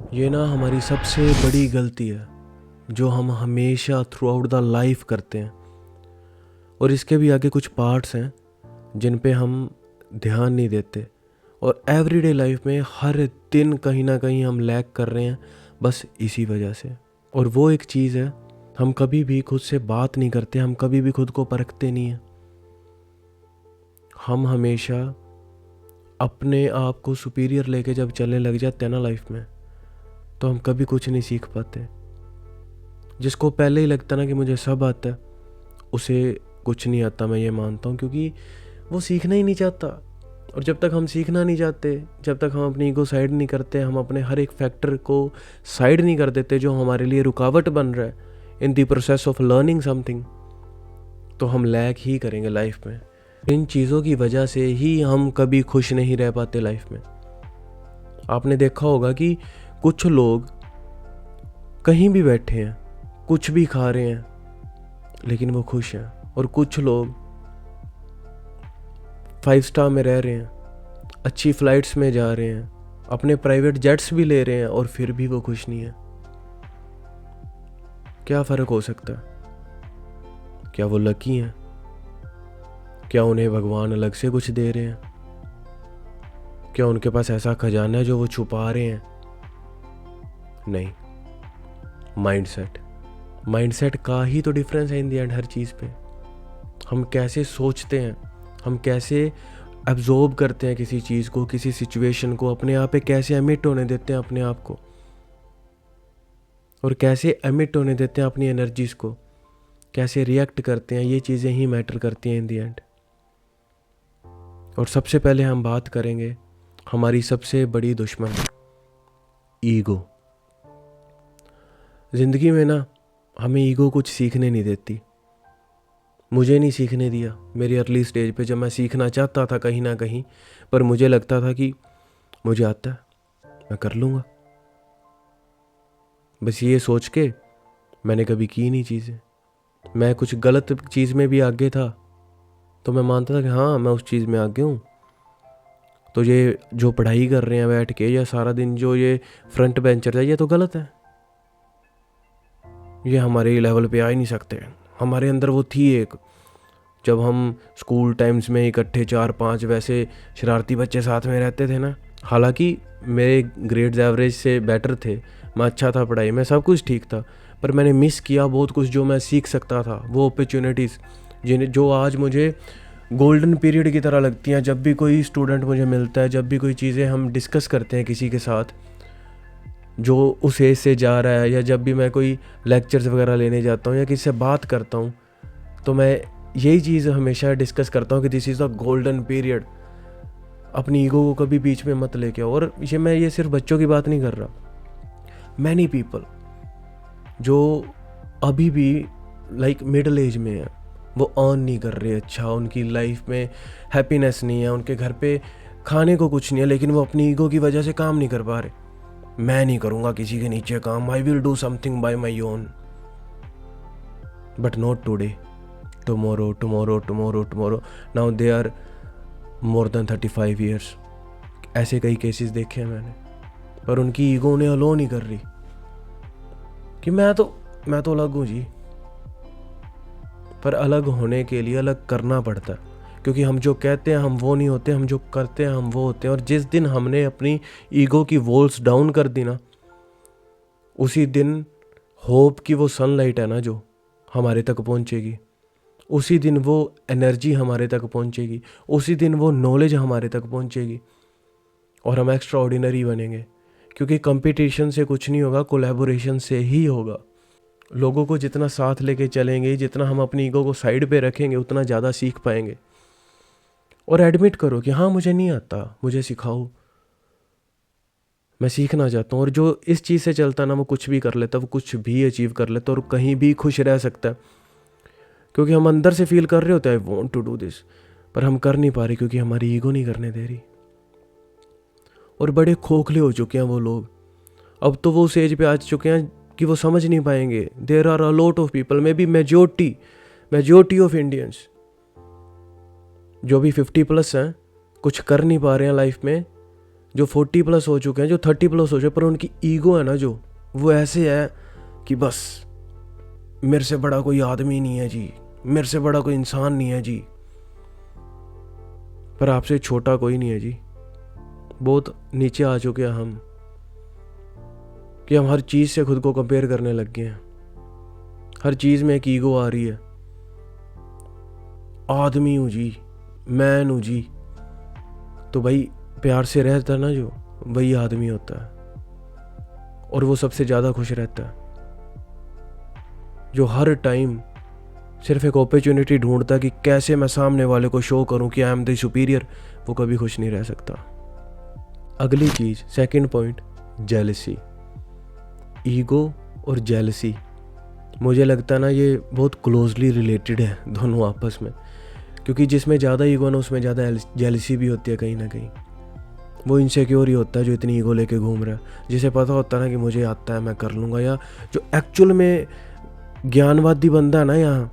ये ना हमारी सबसे बड़ी गलती है जो हम हमेशा थ्रू आउट द लाइफ करते हैं। और इसके भी आगे कुछ पार्ट्स हैं जिन पे हम ध्यान नहीं देते। और एवरीडे लाइफ में हर दिन कहीं ना कहीं हम लैग कर रहे हैं बस इसी वजह से। और वो एक चीज़ है, हम कभी भी खुद से बात नहीं करते, हम कभी भी खुद को परखते नहीं हैं। हम हमेशा अपने आप को सुपीरियर लेके जब चलने लग जाते हैं ना लाइफ में, तो हम कभी कुछ नहीं सीख पाते। जिसको पहले ही लगता ना कि मुझे सब आता है, उसे कुछ नहीं आता, मैं ये मानता हूँ, क्योंकि वो सीखना ही नहीं चाहता। और जब तक हम सीखना नहीं चाहते, जब तक हम अपनी ईगो साइड नहीं करते, हम अपने हर एक फैक्टर को साइड नहीं कर देते जो हमारे लिए रुकावट बन रहा है in the process of learning something, तो हम लैग ही करेंगे लाइफ में। इन चीज़ों की वजह से ही हम कभी खुश नहीं रह पाते लाइफ में। आपने देखा होगा कि कुछ लोग कहीं भी बैठे हैं, कुछ भी खा रहे हैं, लेकिन वो खुश हैं। और कुछ लोग 5 स्टार में रह रहे हैं, अच्छी फ्लाइट्स में जा रहे हैं, अपने प्राइवेट जेट्स भी ले रहे हैं, और फिर भी वो खुश नहीं है। क्या फ़र्क हो सकता है? क्या वो लकी हैं? क्या उन्हें भगवान अलग से कुछ दे रहे हैं? क्या उनके पास ऐसा खजाना है जो वो छुपा रहे हैं? नहीं। माइंडसेट का ही तो डिफरेंस है इन द एंड हर चीज़ पे। हम कैसे सोचते हैं, हम कैसे एब्जॉर्ब करते हैं किसी चीज़ को, किसी सिचुएशन को, अपने आप पे कैसे एमिट होने देते हैं अपने आप को, और कैसे एमिट होने देते हैं अपनी एनर्जीज को, कैसे रिएक्ट करते हैं, ये चीज़ें ही मैटर करती हैं इन द एंड। और सबसे पहले हम बात करेंगे हमारी सबसे बड़ी दुश्मन, ईगो। ज़िंदगी में ना हमें ईगो कुछ सीखने नहीं देती। मुझे नहीं सीखने दिया मेरी अर्ली स्टेज पे, जब मैं सीखना चाहता था कहीं ना कहीं, पर मुझे लगता था कि मुझे आता है, मैं कर लूँगा। बस ये सोच के मैंने कभी की नहीं चीज़ें। मैं कुछ गलत चीज़ में भी आगे था, तो मैं मानता था कि हाँ मैं उस चीज़ में आगे हूँ। तो ये जो पढ़ाई कर रहे हैं बैठ के, या सारा दिन जो ये फ्रंट बेंचर है, ये तो गलत है, ये हमारे लेवल पे आ ही नहीं सकते। हमारे अंदर वो थी एक, जब हम स्कूल टाइम्स में इकट्ठे 4-5 वैसे शरारती बच्चे साथ में रहते थे ना, हालांकि मेरे ग्रेड्स एवरेज से बेटर थे, मैं अच्छा था पढ़ाई में, सब कुछ ठीक था, पर मैंने मिस किया बहुत कुछ जो मैं सीख सकता था। वो अपॉर्चुनिटीज़ जो आज मुझे गोल्डन पीरियड की तरह लगती हैं। जब भी कोई स्टूडेंट मुझे मिलता है, जब भी कोई चीज़ें हम डिस्कस करते हैं किसी के साथ जो उस एज से जा रहा है, या जब भी मैं कोई लेक्चर्स वगैरह लेने जाता हूँ या किसी से बात करता हूँ, तो मैं यही चीज़ हमेशा डिस्कस करता हूँ कि this is the golden period. अपनी ईगो को कभी बीच में मत लेके आओ। और ये सिर्फ बच्चों की बात नहीं कर रहा, मैनी पीपल जो अभी भी लाइक मिडिल एज में है, वो अर्न नहीं कर रहे अच्छा, उनकी लाइफ में हैप्पीनेस नहीं है, उनके घर पे खाने को कुछ नहीं है, लेकिन वो अपनी ईगो की वजह से काम नहीं कर पा रहे। मैं नहीं करूँगा किसी के नीचे काम, I will do something by my own, but not today, tomorrow tomorrow tomorrow tomorrow. Now they are more than 35 years. ऐसे कई केसेस देखे हैं मैंने, पर उनकी ईगो उन्हें अलो नहीं कर रही कि मैं तो अलग हूँ जी। पर अलग होने के लिए अलग करना पड़ता है, क्योंकि हम जो कहते हैं हम वो नहीं होते, हम जो करते हैं हम वो होते हैं। और जिस दिन हमने अपनी ईगो की वॉल्स डाउन कर दी ना, उसी दिन होप की वो सनलाइट है ना जो हमारे तक पहुंचेगी, उसी दिन वो एनर्जी हमारे तक पहुंचेगी, उसी दिन वो नॉलेज हमारे तक पहुंचेगी, और हम एक्स्ट्रा ऑर्डिनरी बनेंगे। क्योंकि कंपटीशन से कुछ नहीं होगा, कोलैबोरेशन से ही होगा। लोगों को जितना साथ लेके चलेंगे, जितना हम अपनी ईगो को साइड पे रखेंगे, उतना ज़्यादा सीख पाएंगे। और एडमिट करो कि हाँ मुझे नहीं आता, मुझे सिखाओ, मैं सीखना चाहता हूँ। और जो इस चीज़ से चलता ना, वो कुछ भी कर लेता, वो कुछ भी अचीव कर लेता, और कहीं भी खुश रह सकता है। क्योंकि हम अंदर से फील कर रहे होते हैं I want to do this, पर हम कर नहीं पा रहे क्योंकि हमारी ईगो नहीं करने दे रही। और बड़े खोखले हो चुके हैं वो लोग। अब तो वो उस एज पे आ चुके हैं कि वो समझ नहीं पाएंगे। There are a lot of people, maybe majority of Indians जो भी 50+ हैं, कुछ कर नहीं पा रहे हैं लाइफ में, जो 40 प्लस हो चुके हैं, जो 30 प्लस हो चुके हैं, पर उनकी ईगो है ना जो, वो ऐसे है कि बस मेरे से बड़ा कोई आदमी नहीं है जी, मेरे से बड़ा कोई इंसान नहीं है जी। पर आपसे छोटा कोई नहीं है जी। बहुत नीचे आ चुके हैं हम कि हम हर चीज़ से खुद को कंपेयर करने लग गए हैं। हर चीज़ में एक ईगो आ रही है। आदमी हूँ जी, मैन हूँ जी। तो भाई प्यार से रहता है ना जो, वही आदमी होता है। और वो सबसे ज़्यादा खुश रहता है। जो हर टाइम सिर्फ एक अपॉर्चुनिटी ढूंढता है कि कैसे मैं सामने वाले को शो करूं कि आई एम द सुपीरियर, वो कभी खुश नहीं रह सकता। अगली चीज़, सेकंड पॉइंट, जेलसी। ईगो और जेलसी, मुझे लगता है ना ये बहुत क्लोजली रिलेटेड है दोनों आपस में, क्योंकि जिसमें ज़्यादा ईगो ना उसमें ज़्यादा जेलसी भी होती है कहीं ना कहीं। वो इनसिक्योर ही होता है जो इतनी ईगो लेके घूम रहा है, जिसे पता होता है ना कि मुझे आता है, मैं कर लूँगा। या जो एक्चुअल में ज्ञानवादी बंदा है ना यहाँ,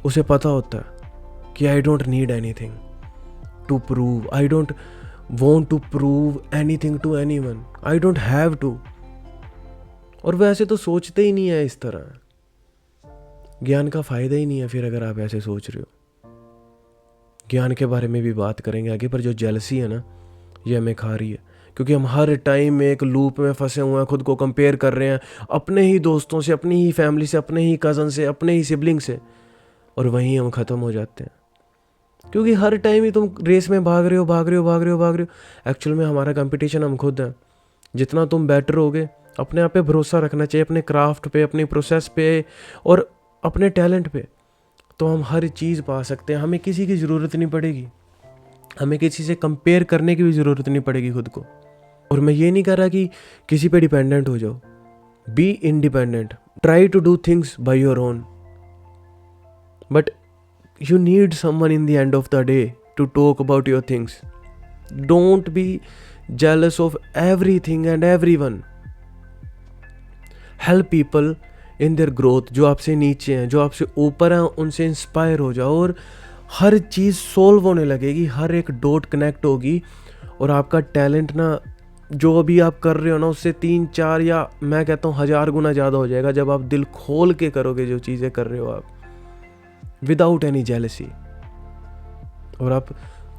उसे पता होता है कि I don't need anything to prove, I don't want to prove anything to anyone, I don't have to. और वैसे तो सोचते ही नहीं है इस तरह। ज्ञान का फ़ायदा ही नहीं है फिर अगर आप ऐसे सोच रहे हो। ज्ञान के बारे में भी बात करेंगे आगे, पर जो जेलसी है ना, ये हमें खा रही है, क्योंकि हम हर टाइम में एक लूप में फंसे हुए हैं, खुद को कंपेयर कर रहे हैं अपने ही दोस्तों से, अपनी ही फैमिली से, अपने ही कज़न से, अपने ही सिबलिंग से, और वहीं हम ख़त्म हो जाते हैं। क्योंकि हर टाइम ही तुम रेस में भाग रहे हो। एक्चुअल में हमारा कंपटीशन हम खुद हैं। जितना तुम बेटर होगे, अपने आप पे भरोसा रखना चाहिए, अपने क्राफ्ट पे, अपनी प्रोसेस पे और अपने टैलेंट पे, तो हम हर चीज़ पा सकते हैं। हमें किसी की ज़रूरत नहीं पड़ेगी, हमें किसी से कंपेयर करने की भी ज़रूरत नहीं पड़ेगी खुद को। और मैं ये नहीं कह रहा कि किसी पे डिपेंडेंट हो जाओ, be independent, try to do things by your own, but you need someone in the end of the day to talk about your things. Don't be jealous of everything and everyone. Help people in their growth. जो आपसे नीचे हैं, जो आपसे ऊपर हैं, उनसे inspire हो जाओ और हर चीज़ सोल्व होने लगेगी, हर एक डॉट कनेक्ट होगी और आपका टैलेंट ना, जो अभी आप कर रहे हो ना, उससे 3-4 या मैं कहता हूँ 1000 गुना ज़्यादा हो जाएगा जब आप दिल खोल के करोगे जो चीज़ें कर रहे हो आप, विदाउट एनी जेलसी। और आप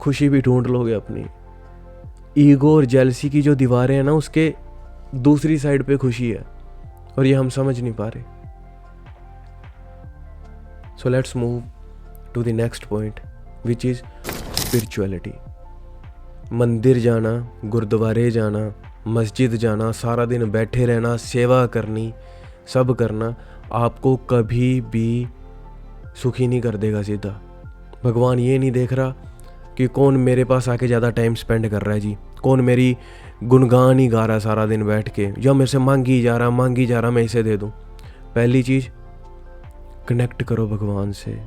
खुशी भी ढूंढ लोगे अपनी। ईगो और जेलसी की जो दीवारें हैं ना, उसके दूसरी साइड पे खुशी है, और ये हम समझ नहीं पा रहे। So let's move to the next point, which is spirituality. मंदिर जाना, गुरुद्वारे जाना, मस्जिद जाना, सारा दिन बैठे रहना, सेवा करनी, सब करना आपको कभी भी सुखी नहीं कर देगा। सीधा भगवान ये नहीं देख रहा कि कौन मेरे पास आके ज़्यादा टाइम स्पेंड कर रहा है जी, कौन मेरी गुणगान ही गा रहा है सारा दिन बैठ के, या मेरे से मांगी जा रहा मैं इसे दे दूँ। पहली चीज़, कनेक्ट करो भगवान से।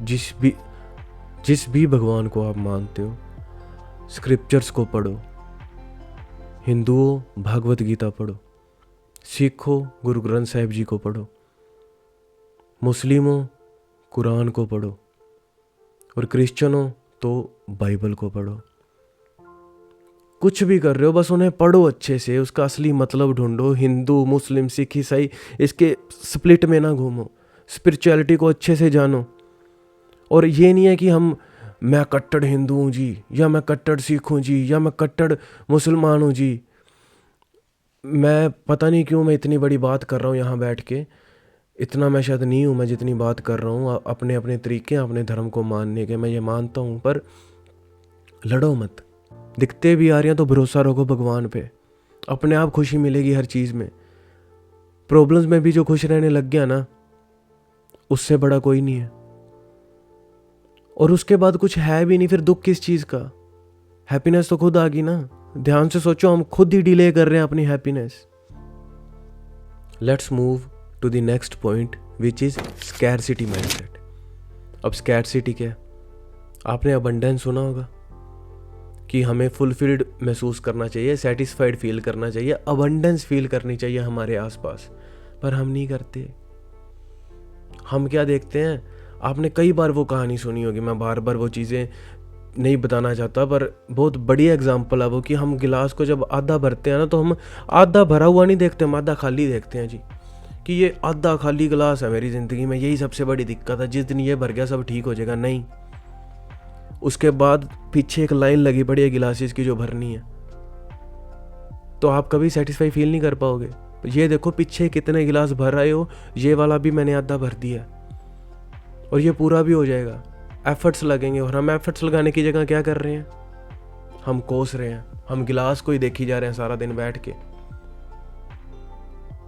जिस भी भगवान को आप मानते हो, स्क्रिप्चर्स को पढ़ो। हिंदुओं भागवत गीता पढ़ो, सिखों गुरु ग्रंथ साहिब जी को पढ़ो, मुस्लिमों कुरान को पढ़ो, और क्रिश्चियनों तो बाइबल को पढ़ो। कुछ भी कर रहे हो बस उन्हें पढ़ो अच्छे से, उसका असली मतलब ढूंढो। हिंदू, मुस्लिम, सिख, ईसाई, इसके स्प्लिट में ना घूमो, स्पिरिचुअलिटी को अच्छे से जानो। और ये नहीं है कि मैं कट्टर हिंदू हूँ जी, या मैं कट्टर सिख हूँ जी, या मैं कट्टर मुसलमान हूँ जी। मैं पता नहीं क्यों मैं इतनी बड़ी बात कर रहा हूँ यहाँ बैठ के, इतना मैं शायद नहीं हूँ मैं जितनी बात कर रहा हूँ। अपने अपने तरीके हैं अपने धर्म को मानने के, मैं ये मानता हूँ, पर लड़ो मत। दिखते भी आ रही हैं तो भरोसा रखो भगवान पे, अपने आप खुशी मिलेगी हर चीज़ में। प्रॉब्लम्स में भी जो खुश रहने लग गया ना, उससे बड़ा कोई नहीं है। और उसके बाद कुछ है भी नहीं, फिर दुख किस चीज़ का? हैप्पीनेस तो खुद आ गई ना। ध्यान से सोचो, हम खुद ही डिले कर रहे हैं अपनी happiness. Let's move to the next point, which is scarcity mindset. अब स्कैरसिटी क्या है? आपने अबंडेंस सुना होगा कि हमें फुलफिल्ड महसूस करना चाहिए, सेटिस्फाइड फील करना चाहिए, अबंडेंस फील करनी चाहिए हमारे आसपास, पर हम नहीं करते। हम क्या देखते हैं, आपने कई बार वो कहानी सुनी होगी, मैं बार बार वो चीज़ें नहीं बताना चाहता, पर बहुत बढ़िया एग्जांपल है वो कि हम गिलास को जब आधा भरते हैं ना, तो हम आधा भरा हुआ नहीं देखते, हम आधा खाली देखते हैं जी, कि ये आधा खाली गिलास है मेरी ज़िंदगी में, यही सबसे बड़ी दिक्कत है, जिस दिन ये भर गया सब ठीक हो जाएगा। नहीं, उसके बाद पीछे एक लाइन लगी पड़ी है गिलासेस की जो भरनी है, तो आप कभी सेटिस्फाई फील नहीं कर पाओगे। ये देखो पीछे कितने गिलास भर रहे हो, ये वाला भी मैंने आधा भर दिया और ये पूरा भी हो जाएगा। एफर्ट्स लगेंगे, और हम एफर्ट्स लगाने की जगह क्या कर रहे हैं, हम कोस रहे हैं, हम गिलास को ही देखी जा रहे हैं सारा दिन बैठ के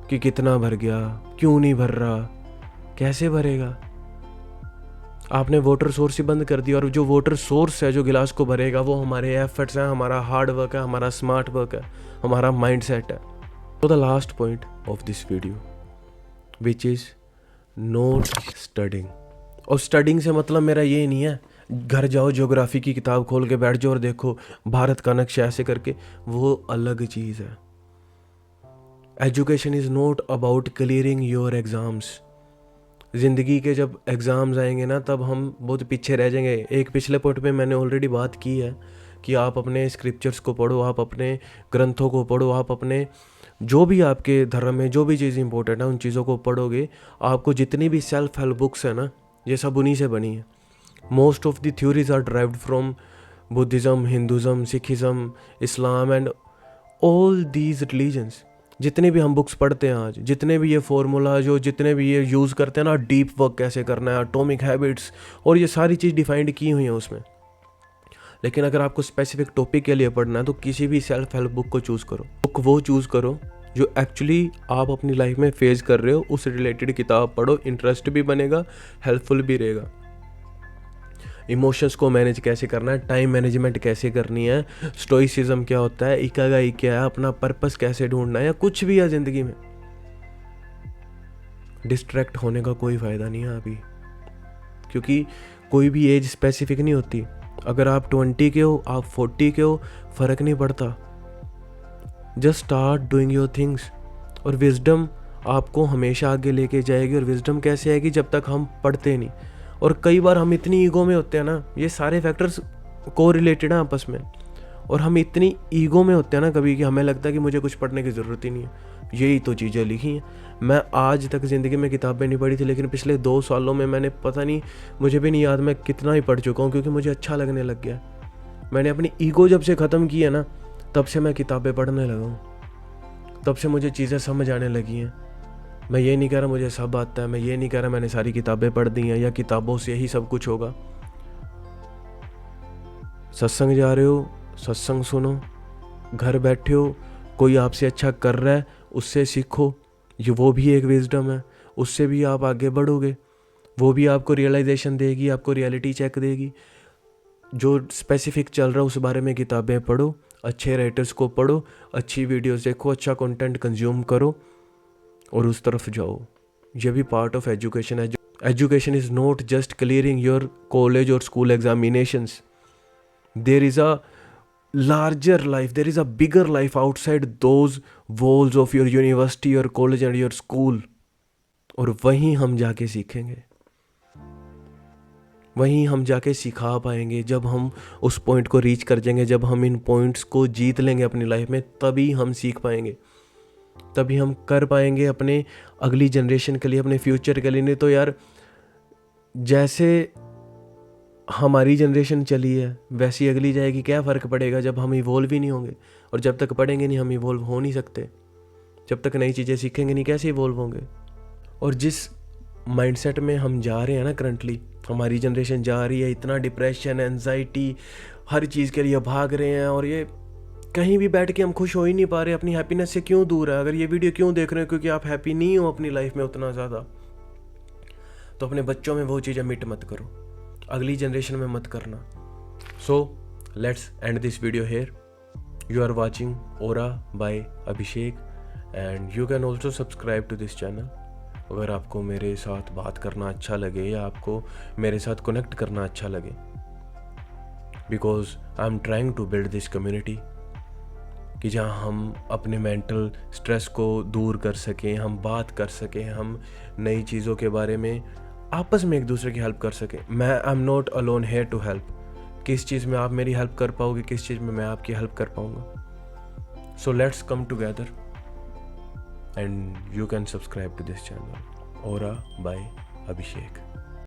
कि कितना भर गया, क्यों नहीं भर रहा, कैसे भरेगा। आपने वाटर सोर्स ही बंद कर दिया, और जो वाटर सोर्स है जो गिलास को भरेगा वो हमारे एफर्ट्स हैं, हमारा हार्ड वर्क है, हमारा स्मार्ट वर्क है, हमारा माइंड सेट है। तो the last point of this video which is note studying. और स्टडिंग से मतलब मेरा ये नहीं है घर जाओ ज्योग्राफी की किताब खोल के बैठ जाओ और देखो भारत का नक्शा ऐसे करके, वो अलग चीज़ है। Education is not about clearing your exams. ज़िंदगी के जब एग्ज़ाम्स आएंगे ना, तब हम बहुत पीछे रह जाएंगे। एक पिछले पॉइंट में मैंने ऑलरेडी बात की है कि आप अपने स्क्रिप्चर्स को पढ़ो, आप अपने ग्रंथों को पढ़ो, आप अपने जो भी आपके धर्म में जो भी चीज़ इंपॉर्टेंट है उन चीज़ों को पढ़ोगे। आपको जितनी भी सेल्फ हेल्प बुक्स है ना, ये सब उन्हीं से बनी है। Most of the theories are derived from Buddhism, Hinduism, Sikhism, Islam and all these religions. जितने भी हम बुक्स पढ़ते हैं आज, जितने भी ये फार्मूला जो जितने भी ये यूज़ करते हैं ना, डीप वर्क कैसे करना है, एटॉमिक हैबिट्स, और ये सारी चीज़ डिफाइंड की हुई हैं उसमें। लेकिन अगर आपको स्पेसिफिक टॉपिक के लिए पढ़ना है तो किसी भी सेल्फ हेल्प बुक को चूज़ करो। बुक वो चूज़ करो जो एक्चुअली आप अपनी लाइफ में फेस कर रहे हो, उस रिलेटेड किताब पढ़ो, इंटरेस्ट भी बनेगा, हेल्पफुल भी रहेगा। इमोशंस को मैनेज कैसे करना है, टाइम मैनेजमेंट कैसे करनी है, स्टोइसिज्म क्या होता है, इकागाई क्या है, अपना पर्पस कैसे ढूंढना है, या कुछ भी है ज़िंदगी में, डिस्ट्रैक्ट होने का कोई फ़ायदा नहीं है अभी, क्योंकि कोई भी एज स्पेसिफिक नहीं होती। अगर आप 20 के हो, आप 40 के हो, फ़र्क नहीं पड़ता। Just start doing your things. और विजडम आपको हमेशा आगे लेके जाएगी। और विजडम कैसे आएगी, जब तक हम पढ़ते नहीं। और कई बार हम इतनी ईगो में होते हैं ना, ये सारे फैक्टर्स को रिलेटेड हैं आपस में, और हम इतनी ईगो में होते हैं ना कभी कि हमें लगता है कि मुझे कुछ पढ़ने की ज़रूरत ही नहीं है, यही तो चीज़ें लिखी हैं। मैं आज तक ज़िंदगी में किताबें नहीं पढ़ी थी, लेकिन पिछले 2 सालों में मैंने पता नहीं, मुझे भी नहीं याद मैं कितना ही पढ़ चुका हूँ, क्योंकि मुझे अच्छा लगने लग गया। मैंने अपनी ईगो जब से ख़त्म की है ना, तब से मैं किताबें पढ़ने लगा हूँ, तब से मुझे चीज़ें समझ आने लगी हैं। मैं ये नहीं कह रहा मुझे सब आता है, मैं ये नहीं कह रहा मैंने सारी किताबें पढ़ दी हैं या किताबों से ही सब कुछ होगा। सत्संग जा रहे हो, सत्संग सुनो, घर बैठे हो, कोई आपसे अच्छा कर रहा है उससे सीखो, ये वो भी एक विजडम है, उससे भी आप आगे बढ़ोगे, वो भी आपको रियलाइजेशन देगी, आपको रियलिटी चेक देगी। जो स्पेसिफिक चल रहा है उस बारे में किताबें पढ़ो, अच्छे राइटर्स को पढ़ो, अच्छी वीडियोस देखो, अच्छा कंटेंट कंज्यूम करो और उस तरफ जाओ। ये भी पार्ट ऑफ एजुकेशन है। Education is not just clearing your college और school examinations. There is a larger life, there is a bigger life outside those walls of your university, your college and your school। और वहीं हम जाके सीखेंगे, वहीं हम जाके सिखा पाएंगे। जब हम उस पॉइंट को रीच कर जाएंगे, जब हम इन पॉइंट्स को जीत लेंगे अपनी लाइफ में, तभी हम सीख पाएंगे, तभी हम कर पाएंगे अपने अगली जनरेशन के लिए, अपने फ्यूचर के लिए। नहीं तो यार, जैसे हमारी जनरेशन चली है वैसी अगली जाएगी, क्या फ़र्क पड़ेगा जब हम इवॉल्व ही नहीं होंगे। और जब तक पढ़ेंगे नहीं हम इवॉल्व हो नहीं सकते, जब तक नई चीज़ें सीखेंगे नहीं कैसे इवॉल्व होंगे। और जिस माइंडसेट में हम जा रहे हैं ना करंटली, हमारी जनरेशन जा रही है, इतना डिप्रेशन, एंजाइटी, हर चीज़ के लिए भाग रहे हैं, और ये कहीं भी बैठ के हम खुश हो ही नहीं पा रहे, अपनी हैप्पीनेस से क्यों दूर है। अगर ये वीडियो क्यों देख रहे हो, क्योंकि आप हैप्पी नहीं हो अपनी लाइफ में उतना ज़्यादा, तो अपने बच्चों में वो चीज़ें मिट मत करो, अगली जनरेशन में मत करना। So let's end this video here. You are watching Aura by Abhishek and you can also subscribe to this channel. अगर आपको मेरे साथ बात करना अच्छा लगे या आपको मेरे साथ कनेक्ट करना अच्छा लगे, because I am trying to build this community, कि जहाँ हम अपने मेंटल स्ट्रेस को दूर कर सकें, हम बात कर सकें, हम नई चीज़ों के बारे में आपस में एक दूसरे की हेल्प कर सके। मैं I am not alone here to help, किस चीज़ में आप मेरी हेल्प कर पाओगे, किस चीज़ में मैं आपकी हेल्प कर पाऊँगा. So let's come together and you can subscribe to this channel. Aura by Abhishek.